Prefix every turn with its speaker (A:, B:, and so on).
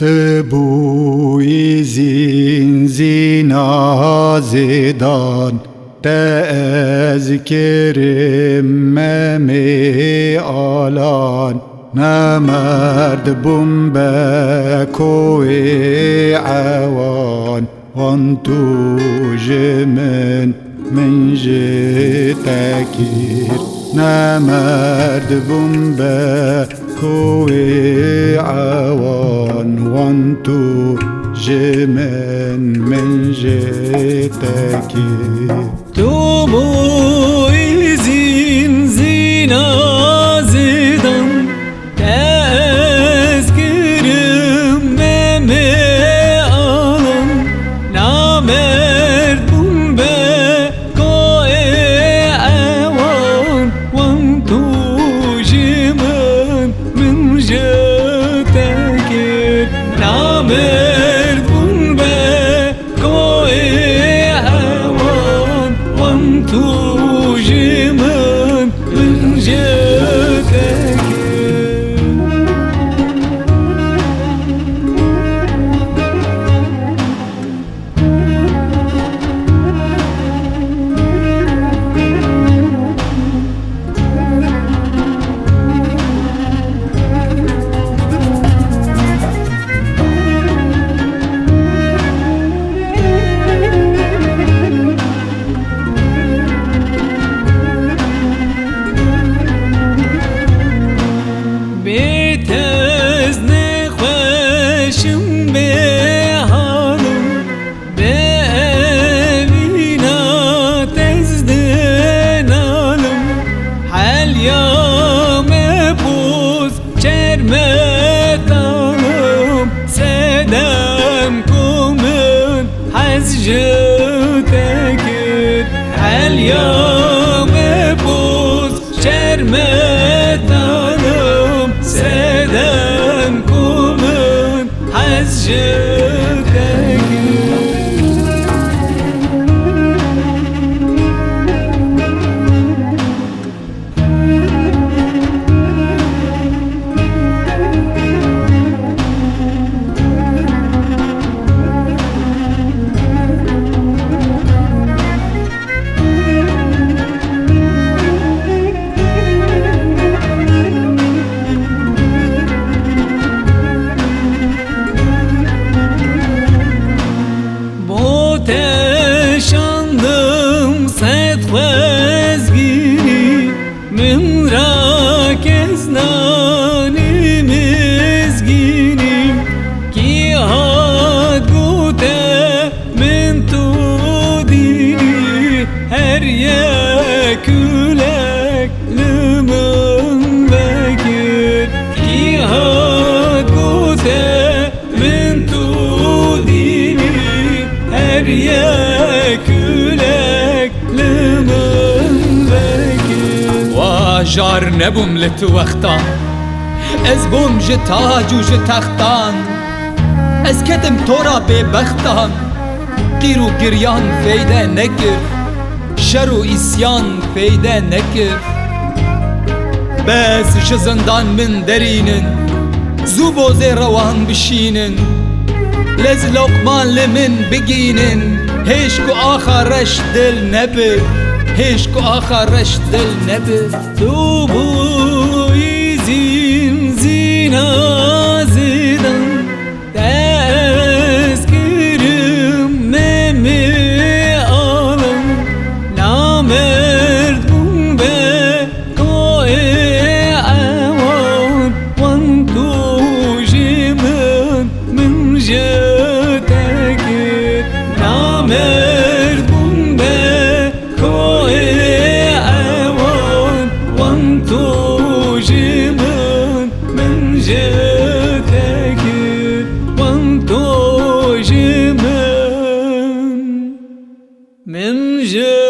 A: تبوی زینا زدان تذکرم ممی آلان نمرد بوم بکوی عوان وانتو جمن من جتكير نمرد بوم بكوي عوان وانتو جمن من جتكير
B: تبوی زینا زدان تذکرم ممی آلان نمرد بوم بکوی عوان وانتو جمن من جتكير نمرد بوم بکوی عوان وانتو جمن من جتكير جتكير اليوم بوز شرمتانم سدمكم حز جتكير تشاندم صد خزگیری من را کزنانی مزگیری کی هاد گوته من تو دیری هر یکولک لمن بکر کی هاد گوته من تو دیری هر ياكلك لمن بكر
C: واجار نبوم لتو وقتان از بوم جتاج و جتختان از کدم تورا ببختان قیر و گریان فیده نکر شر و اسیان فیده نکر بس جزندان من درینن زو بوز روان بشینن لز لقمان لمن بگینن هشكو آخرش دل نبر هشكو آخرش دل نبر
B: تبوی زینا زدان تذکرم ممی آلان نمرد بوم بکوی عوان وانتو جمن من جتكير نمرد بوم بکوی عوان وانتو جمن من جتكير وانتو جمن من جتكير